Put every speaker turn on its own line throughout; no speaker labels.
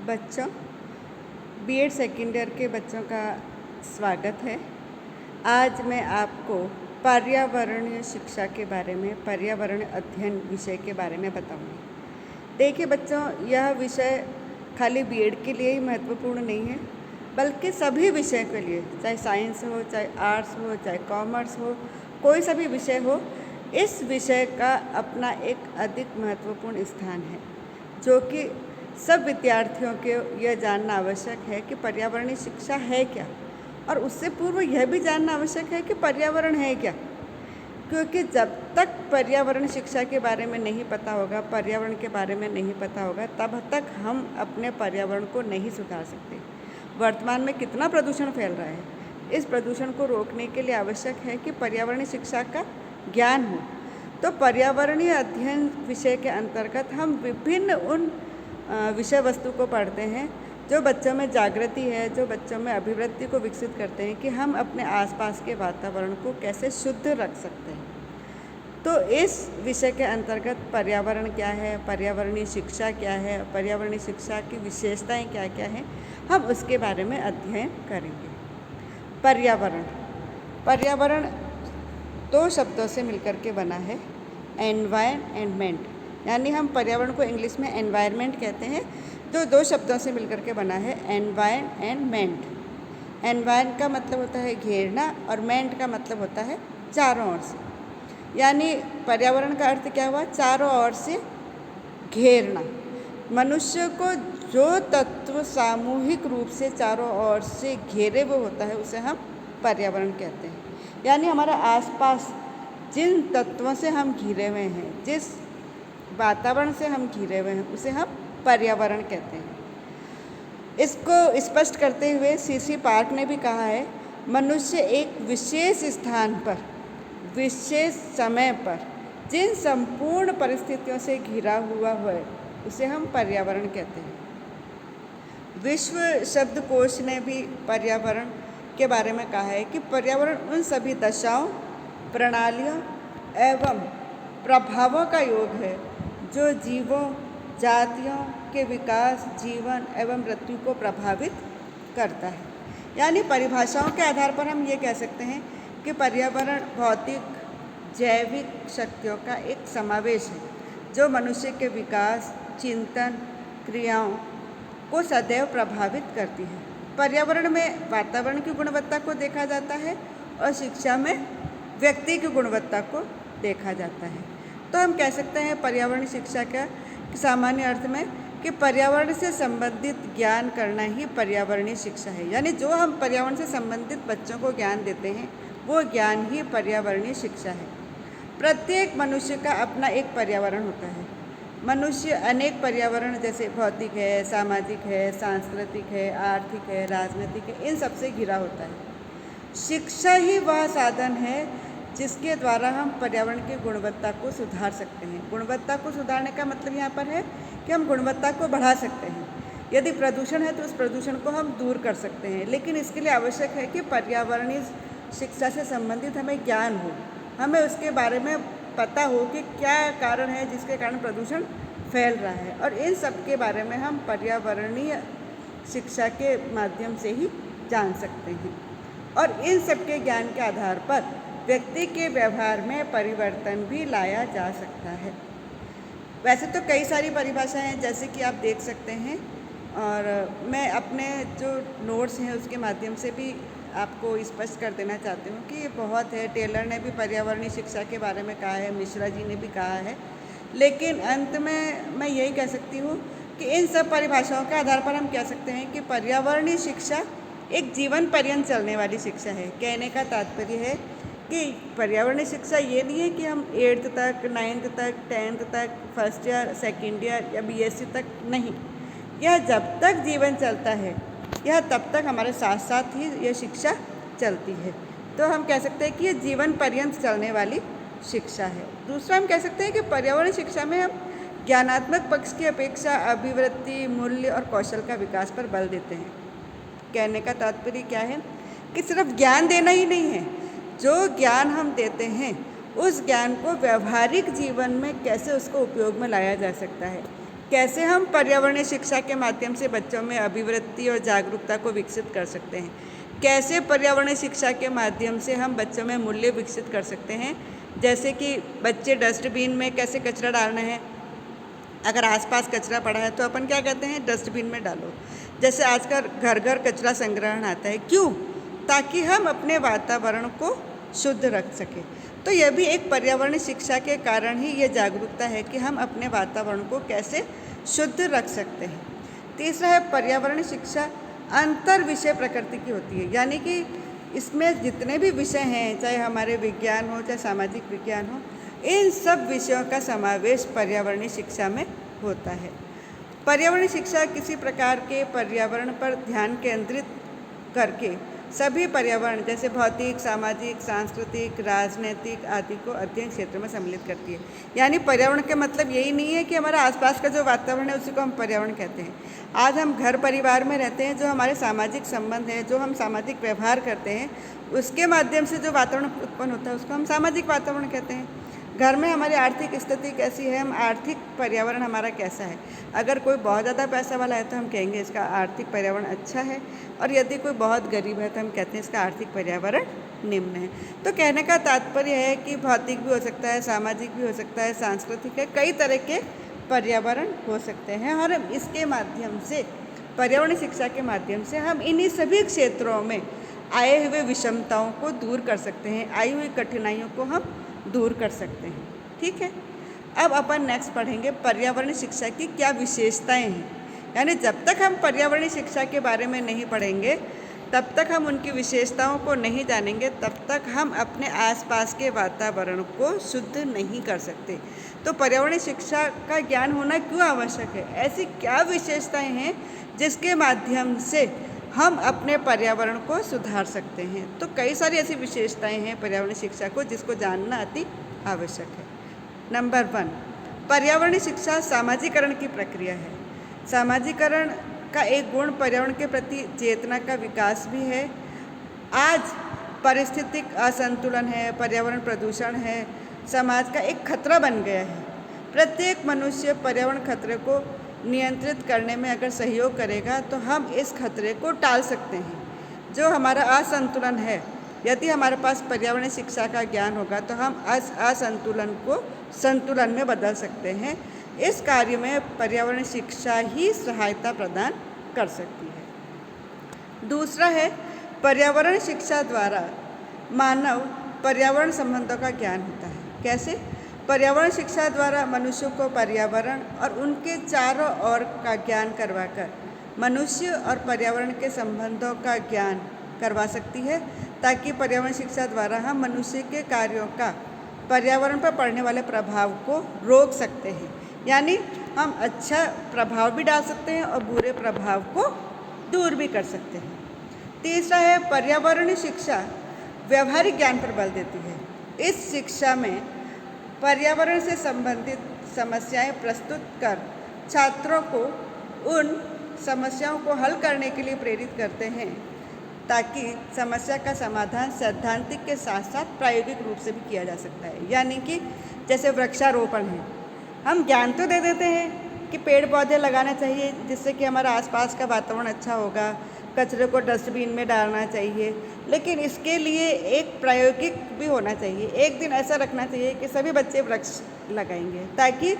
बच्चों, BEd second year के बच्चों का स्वागत है। आज मैं आपको पर्यावरणीय शिक्षा के बारे में, पर्यावरण अध्ययन विषय के बारे में बताऊंगी। देखिए बच्चों, यह विषय खाली बीएड के लिए ही महत्वपूर्ण नहीं है, बल्कि सभी विषय के लिए, चाहे साइंस हो, चाहे आर्ट्स हो, चाहे कॉमर्स हो, कोई सा भी विषय हो, इस विषय का अपना एक अधिक महत्वपूर्ण स्थान है, जो कि सब विद्यार्थियों के यह जानना आवश्यक है कि पर्यावरणीय शिक्षा है क्या, और उससे पूर्व यह भी जानना आवश्यक है कि पर्यावरण है क्या। क्योंकि जब तक पर्यावरण शिक्षा के बारे में नहीं पता होगा, पर्यावरण के बारे में नहीं पता होगा, तब तक हम अपने पर्यावरण को नहीं सुधार सकते। वर्तमान में कितना प्रदूषण फैल रहा है, इस प्रदूषण को रोकने के लिए आवश्यक है कि पर्यावरणीय शिक्षा का ज्ञान हो। तो पर्यावरणीय अध्ययन विषय के अंतर्गत हम विभिन्न उन विषय वस्तु को पढ़ते हैं जो बच्चों में जागृति है, जो बच्चों में अभिवृत्ति को विकसित करते हैं कि हम अपने आसपास के वातावरण को कैसे शुद्ध रख सकते हैं। तो इस विषय के अंतर्गत पर्यावरण क्या है, पर्यावरणीय शिक्षा क्या है, पर्यावरणीय शिक्षा की विशेषताएं क्या क्या हैं, हम उसके बारे में अध्ययन करेंगे। पर्यावरण दो शब्दों से मिलकर के बना है, एनवायरनमेंट, यानी हम पर्यावरण को इंग्लिश में एनवायरनमेंट कहते हैं, जो दो शब्दों से मिलकर के बना है, एनवायरनमेंट। एनवायरन का मतलब होता है घेरना और मेंट का मतलब होता है चारों ओर से। यानी पर्यावरण का अर्थ क्या हुआ? चारों ओर से घेरना। मनुष्य को जो तत्व सामूहिक रूप से चारों ओर से घेरे हुए होता है, उसे हम पर्यावरण कहते हैं। यानी हमारे आसपास जिन तत्वों से हम घिरे हुए हैं, जिस वातावरण से हम घिरे हुए हैं, उसे हम पर्यावरण कहते हैं। इसको स्पष्ट करते हुए सीसी पार्क ने भी कहा है, मनुष्य एक विशेष स्थान पर, विशेष समय पर जिन संपूर्ण परिस्थितियों से घिरा हुआ है, उसे हम पर्यावरण कहते हैं। विश्व शब्दकोश ने भी पर्यावरण के बारे में कहा है कि पर्यावरण उन सभी दशाओं, प्रणालियों एवं प्रभावों का योग है जो जीवों, जातियों के विकास, जीवन एवं मृत्यु को प्रभावित करता है। यानी परिभाषाओं के आधार पर हम ये कह सकते हैं कि पर्यावरण भौतिक, जैविक शक्तियों का एक समावेश है जो मनुष्य के विकास, चिंतन, क्रियाओं को सदैव प्रभावित करती है। पर्यावरण में वातावरण की गुणवत्ता को देखा जाता है और शिक्षा में व्यक्ति की गुणवत्ता को देखा जाता है। तो हम कह सकते हैं पर्यावरण शिक्षा का सामान्य अर्थ में कि पर्यावरण से संबंधित ज्ञान करना ही पर्यावरणीय शिक्षा है। यानी जो हम पर्यावरण से संबंधित बच्चों को ज्ञान देते हैं, वो ज्ञान ही पर्यावरणीय शिक्षा है। प्रत्येक मनुष्य का अपना एक पर्यावरण होता है। मनुष्य अनेक पर्यावरण जैसे भौतिक है, सामाजिक है, सांस्कृतिक है, आर्थिक है, राजनीतिक है, इन सबसे घिरा होता है। शिक्षा ही वह साधन है जिसके द्वारा हम पर्यावरण की गुणवत्ता को सुधार सकते हैं। गुणवत्ता को सुधारने का मतलब यहाँ पर है कि हम गुणवत्ता को बढ़ा सकते हैं। यदि प्रदूषण है तो उस प्रदूषण को हम दूर कर सकते हैं, लेकिन इसके लिए आवश्यक है कि पर्यावरणीय शिक्षा से संबंधित हमें ज्ञान हो, हमें उसके बारे में पता हो कि क्या कारण है जिसके कारण प्रदूषण फैल रहा है, और इन सब के बारे में हम पर्यावरणीय शिक्षा के माध्यम से ही जान सकते हैं। और इन सब के ज्ञान के आधार पर व्यक्ति के व्यवहार में परिवर्तन भी लाया जा सकता है। वैसे तो कई सारी परिभाषाएं हैं, जैसे कि आप देख सकते हैं, और मैं अपने जो नोट्स हैं उसके माध्यम से भी आपको स्पष्ट कर देना चाहती हूँ कि ये बहुत है। टेलर ने भी पर्यावरणीय शिक्षा के बारे में कहा है, मिश्रा जी ने भी कहा है, लेकिन अंत में मैं यही कह सकती हूँ कि इन सब परिभाषाओं के आधार पर हम कह सकते हैं कि पर्यावरणीय शिक्षा एक जीवन पर्यंत चलने वाली शिक्षा है। कहने का तात्पर्य है कि पर्यावरणीय शिक्षा ये नहीं है कि हम 8th तक, 9th तक, 10th तक, फर्स्ट ईयर, सेकेंड ईयर या बीएससी तक नहीं। यह जब तक जीवन चलता है, यह तब तक हमारे साथ साथ ही यह शिक्षा चलती है। तो हम कह सकते हैं कि यह जीवन पर्यंत चलने वाली शिक्षा है। दूसरा, हम कह सकते हैं कि पर्यावरण शिक्षा में हम ज्ञानात्मक पक्ष की अपेक्षा अभिवृत्ति, मूल्य और कौशल का विकास पर बल देते हैं। कहने का तात्पर्य क्या है कि सिर्फ ज्ञान देना ही नहीं है, जो ज्ञान हम देते हैं उस ज्ञान को व्यवहारिक जीवन में कैसे उसको उपयोग में लाया जा सकता है, कैसे हम पर्यावरणीय शिक्षा के माध्यम से बच्चों में अभिवृत्ति और जागरूकता को विकसित कर सकते हैं। कैसे पर्यावरणीय शिक्षा के माध्यम से हम बच्चों में मूल्य विकसित कर सकते हैं, जैसे कि बच्चे डस्टबिन में कैसे कचरा डालना है। अगर आसपास कचरा पड़ा है तो अपन क्या कहते हैं, डस्टबिन में डालो। जैसे आजकल घर घर कचरा संग्रहण आता है, क्यों? ताकि हम अपने वातावरण को शुद्ध रख सकें। तो यह भी एक पर्यावरणीय शिक्षा के कारण ही ये जागरूकता है कि हम अपने वातावरण को कैसे शुद्ध रख सकते हैं। तीसरा है पर्यावरणीय शिक्षा अंतर विषय प्रकृति की होती है, यानी कि इसमें जितने भी विषय हैं, चाहे हमारे विज्ञान हो चाहे सामाजिक विज्ञान हो, इन सब विषयों का समावेश पर्यावरणीय शिक्षा में होता है। पर्यावरणीय शिक्षा किसी प्रकार के पर्यावरण पर ध्यान केंद्रित करके सभी पर्यावरण जैसे भौतिक, सामाजिक, सांस्कृतिक, राजनीतिक आदि को अध्ययन क्षेत्र में सम्मिलित करती है। यानी पर्यावरण का मतलब यही नहीं है कि हमारा आसपास का जो वातावरण है उसी को हम पर्यावरण कहते हैं। आज हम घर परिवार में रहते हैं, जो हमारे सामाजिक संबंध है, जो हम सामाजिक व्यवहार करते हैं, उसके माध्यम से जो वातावरण उत्पन्न होता है उसको हम सामाजिक वातावरण कहते हैं। घर में हमारी आर्थिक स्थिति कैसी है, हम आर्थिक पर्यावरण हमारा कैसा है। अगर कोई बहुत ज़्यादा पैसा वाला है तो हम कहेंगे इसका आर्थिक पर्यावरण अच्छा है, और यदि कोई बहुत गरीब है तो हम कहते हैं इसका आर्थिक पर्यावरण निम्न है। तो कहने का तात्पर्य है कि भौतिक भी हो सकता है, सामाजिक भी हो सकता है, सांस्कृतिक है, कई तरह के पर्यावरण हो सकते हैं। और इसके माध्यम से, पर्यावरण शिक्षा के माध्यम से हम इन्हीं सभी क्षेत्रों में आए हुए विषमताओं को दूर कर सकते हैं, आई हुई कठिनाइयों को हम दूर कर सकते हैं। ठीक है, अब अपन नेक्स्ट पढ़ेंगे पर्यावरणीय शिक्षा की क्या विशेषताएं हैं। यानी जब तक हम पर्यावरणीय शिक्षा के बारे में नहीं पढ़ेंगे, तब तक हम उनकी विशेषताओं को नहीं जानेंगे, तब तक हम अपने आसपास के वातावरण को शुद्ध नहीं कर सकते। तो पर्यावरणीय शिक्षा का ज्ञान होना क्यों आवश्यक है? ऐसी क्या विशेषताएं हैं जिसके माध्यम से हम अपने पर्यावरण को सुधार सकते हैं? तो कई सारी ऐसी विशेषताएं हैं पर्यावरणीय शिक्षा को जिसको जानना अति आवश्यक है। नंबर 1, पर्यावरणीय शिक्षा सामाजिकरण की प्रक्रिया है। सामाजिकरण का एक गुण पर्यावरण के प्रति चेतना का विकास भी है। आज पारिस्थितिक असंतुलन है, पर्यावरण प्रदूषण है, समाज का एक खतरा बन गया है। प्रत्येक मनुष्य पर्यावरण खतरे को नियंत्रित करने में अगर सहयोग करेगा तो हम इस खतरे को टाल सकते हैं। जो हमारा असंतुलन है, यदि हमारे पास पर्यावरणीय शिक्षा का ज्ञान होगा तो हम असंतुलन को संतुलन में बदल सकते हैं। इस कार्य में पर्यावरणीय शिक्षा ही सहायता प्रदान कर सकती है। दूसरा है पर्यावरण शिक्षा द्वारा मानव पर्यावरण संबंधों का ज्ञान होता है। कैसे? पर्यावरण शिक्षा द्वारा मनुष्य को पर्यावरण और उनके चारों ओर का ज्ञान करवाकर मनुष्य और पर्यावरण के संबंधों का ज्ञान करवा सकती है, ताकि पर्यावरण शिक्षा द्वारा हम मनुष्य के कार्यों का पर्यावरण पर पड़ने वाले प्रभाव को रोक सकते हैं। यानी हम अच्छा प्रभाव भी डाल सकते हैं और बुरे प्रभाव को दूर भी कर सकते हैं। तीसरा है पर्यावरणीय शिक्षा व्यवहारिक ज्ञान पर बल देती है। इस शिक्षा में पर्यावरण से संबंधित समस्याएं प्रस्तुत कर छात्रों को उन समस्याओं को हल करने के लिए प्रेरित करते हैं, ताकि समस्या का समाधान सैद्धांतिक के साथ साथ प्रायोगिक रूप से भी किया जा सकता है। यानी कि जैसे वृक्षारोपण है, हम ज्ञान तो दे देते हैं कि पेड़ पौधे लगाना चाहिए जिससे कि हमारा आसपास का वातावरण अच्छा होगा, कचरे को डस्टबिन में डालना चाहिए, लेकिन इसके लिए एक प्रायोगिक भी होना चाहिए। एक दिन ऐसा रखना चाहिए कि सभी बच्चे वृक्ष लगाएंगे, ताकि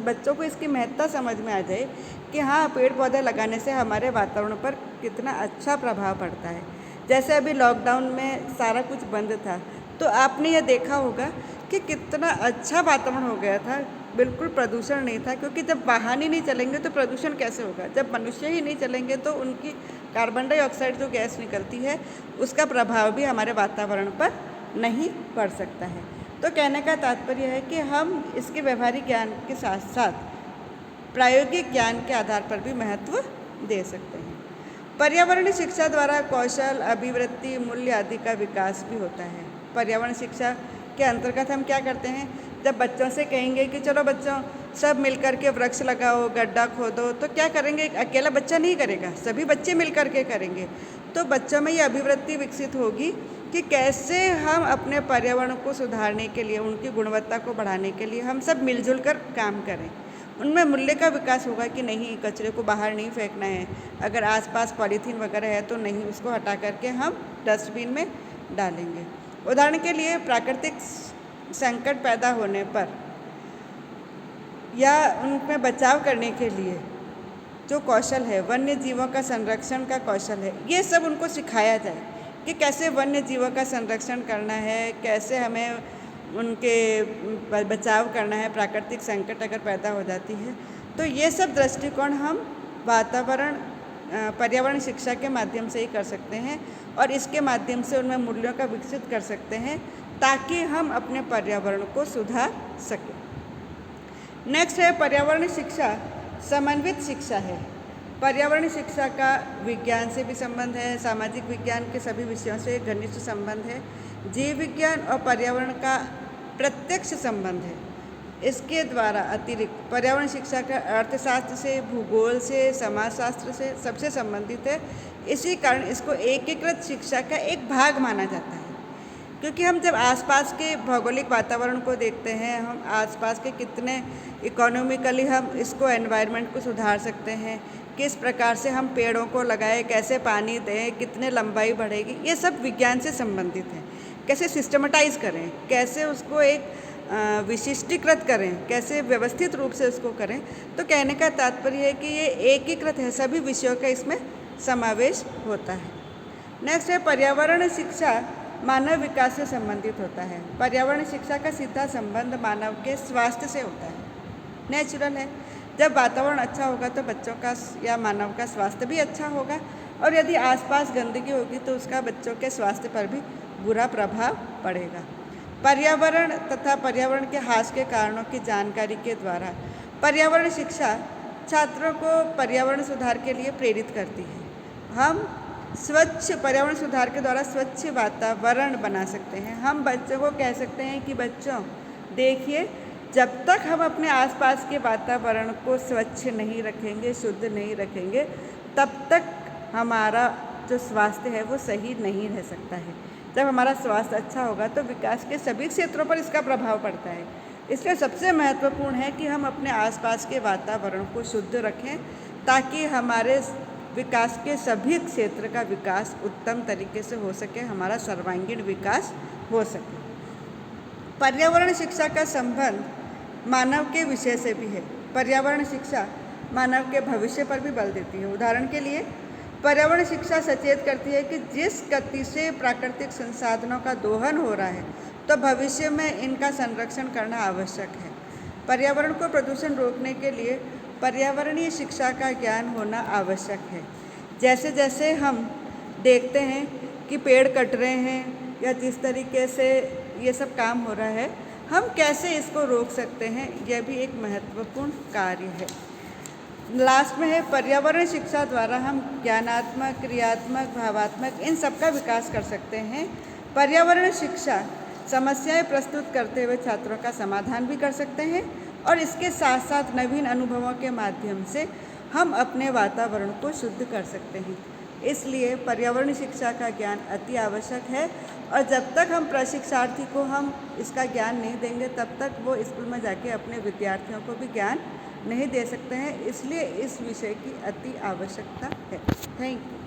बच्चों को इसकी महत्ता समझ में आ जाए कि हाँ, पेड़ पौधे लगाने से हमारे वातावरण पर कितना अच्छा प्रभाव पड़ता है। जैसे अभी लॉकडाउन में सारा कुछ बंद था, तो आपने यह देखा होगा कि कितना अच्छा वातावरण हो गया था, बिल्कुल प्रदूषण नहीं था। क्योंकि जब वाहन ही नहीं चलेंगे तो प्रदूषण कैसे होगा? जब मनुष्य ही नहीं चलेंगे तो उनकी कार्बन डाइऑक्साइड जो गैस निकलती है उसका प्रभाव भी हमारे वातावरण पर नहीं पड़ सकता है। तो कहने का तात्पर्य है कि हम इसके व्यवहारिक ज्ञान के साथ साथ प्रायोगिक ज्ञान के आधार पर भी महत्व दे सकते हैं। पर्यावरणीय शिक्षा द्वारा कौशल, अभिवृत्ति, मूल्य आदि का विकास भी होता है। पर्यावरण शिक्षा के अंतर्गत हम क्या करते हैं? जब बच्चों से कहेंगे कि चलो बच्चों सब मिलकर के वृक्ष लगाओ, गड्ढा खोदो, तो क्या करेंगे? अकेला बच्चा नहीं करेगा, सभी बच्चे मिलकर के करेंगे। तो बच्चों में ये अभिवृत्ति विकसित होगी कि कैसे हम अपने पर्यावरण को सुधारने के लिए, उनकी गुणवत्ता को बढ़ाने के लिए हम सब मिलजुल कर काम करें। उनमें मूल्य का विकास होगा कि नहीं, कचरे को बाहर नहीं फेंकना है, अगर आसपास पॉलीथीन वगैरह है तो नहीं, उसको हटा करके हम डस्टबिन में डालेंगे। उदाहरण के लिए प्राकृतिक संकट पैदा होने पर या उनमें बचाव करने के लिए जो कौशल है, वन्य जीवों का संरक्षण का कौशल है, ये सब उनको सिखाया जाए कि कैसे वन्य जीवों का संरक्षण करना है, कैसे हमें उनके बचाव करना है, प्राकृतिक संकट अगर पैदा हो जाती है तो ये सब दृष्टिकोण हम पर्यावरण शिक्षा के माध्यम से ही कर सकते हैं और इसके माध्यम से उनमें मूल्यों का विकसित कर सकते हैं ताकि हम अपने पर्यावरण को सुधार सकें। नेक्स्ट है पर्यावरण शिक्षा समन्वित शिक्षा है। पर्यावरण शिक्षा का विज्ञान से भी संबंध है, सामाजिक विज्ञान के सभी विषयों से घनिष्ठ संबंध है, जीव विज्ञान और पर्यावरण का प्रत्यक्ष संबंध है। इसके द्वारा अतिरिक्त पर्यावरण शिक्षा का अर्थशास्त्र से, भूगोल से, समाजशास्त्र से सबसे संबंधित है। इसी कारण इसको एकीकृत शिक्षा का एक भाग माना जाता है, क्योंकि हम जब आसपास के भौगोलिक वातावरण को देखते हैं, हम आसपास के कितने इकोनॉमिकली हम इसको एनवायरनमेंट को सुधार सकते हैं, किस प्रकार से हम पेड़ों को लगाएं, कैसे पानी दें, कितने लंबाई बढ़ेगी, ये सब विज्ञान से संबंधित है। कैसे सिस्टमेटाइज करें, कैसे उसको एक विशिष्टीकृत करें, कैसे व्यवस्थित रूप से उसको करें। तो कहने का तात्पर्य है कि ये एकीकृत है, सभी विषयों का इसमें समावेश होता है। नेक्स्ट है पर्यावरण शिक्षा मानव विकास से संबंधित होता है। पर्यावरण शिक्षा का सीधा संबंध मानव के स्वास्थ्य से होता है, नेचुरल है। जब वातावरण अच्छा होगा तो बच्चों का या मानव का स्वास्थ्य भी अच्छा होगा, और यदि आसपास गंदगी होगी तो उसका बच्चों के स्वास्थ्य पर भी बुरा प्रभाव पड़ेगा। पर्यावरण तथा पर्यावरण के ह्रास के कारणों की जानकारी के द्वारा पर्यावरण शिक्षा छात्रों को पर्यावरण सुधार के लिए प्रेरित करती है। हम स्वच्छ पर्यावरण सुधार के द्वारा स्वच्छ वातावरण बना सकते हैं। हम बच्चों को कह सकते हैं कि बच्चों देखिए, जब तक हम अपने आसपास के वातावरण को स्वच्छ नहीं रखेंगे, शुद्ध नहीं रखेंगे, तब तक हमारा जो स्वास्थ्य है वो सही नहीं रह सकता है। जब हमारा स्वास्थ्य अच्छा होगा तो विकास के सभी क्षेत्रों पर इसका प्रभाव पड़ता है। इसलिए सबसे महत्वपूर्ण है कि हम अपने आसपास के वातावरण को शुद्ध रखें ताकि हमारे विकास के सभी क्षेत्र का विकास उत्तम तरीके से हो सके, हमारा सर्वांगीण विकास हो सके। पर्यावरण शिक्षा का संबंध मानव के विषय से भी है। पर्यावरण शिक्षा मानव के भविष्य पर भी बल देती है। उदाहरण के लिए पर्यावरण शिक्षा सचेत करती है कि जिस गति से प्राकृतिक संसाधनों का दोहन हो रहा है तो भविष्य में इनका संरक्षण करना आवश्यक है। पर्यावरण को प्रदूषण रोकने के लिए पर्यावरणीय शिक्षा का ज्ञान होना आवश्यक है। जैसे जैसे हम देखते हैं कि पेड़ कट रहे हैं या जिस तरीके से ये सब काम हो रहा है, हम कैसे इसको रोक सकते हैं, यह भी एक महत्वपूर्ण कार्य है। लास्ट में है पर्यावरण शिक्षा द्वारा हम ज्ञानात्मक, क्रियात्मक, भावात्मक इन सब का विकास कर सकते हैं। पर्यावरण शिक्षा समस्याएं प्रस्तुत करते हुए छात्रों का समाधान भी कर सकते हैं और इसके साथ साथ नवीन अनुभवों के माध्यम से हम अपने वातावरण को शुद्ध कर सकते हैं। इसलिए पर्यावरण शिक्षा का ज्ञान अति आवश्यक है और जब तक हम प्रशिक्षार्थी को हम इसका ज्ञान नहीं देंगे तब तक वो स्कूल में जाके अपने विद्यार्थियों को भी ज्ञान नहीं दे सकते हैं। इसलिए इस विषय की अति आवश्यकता है। Thank you.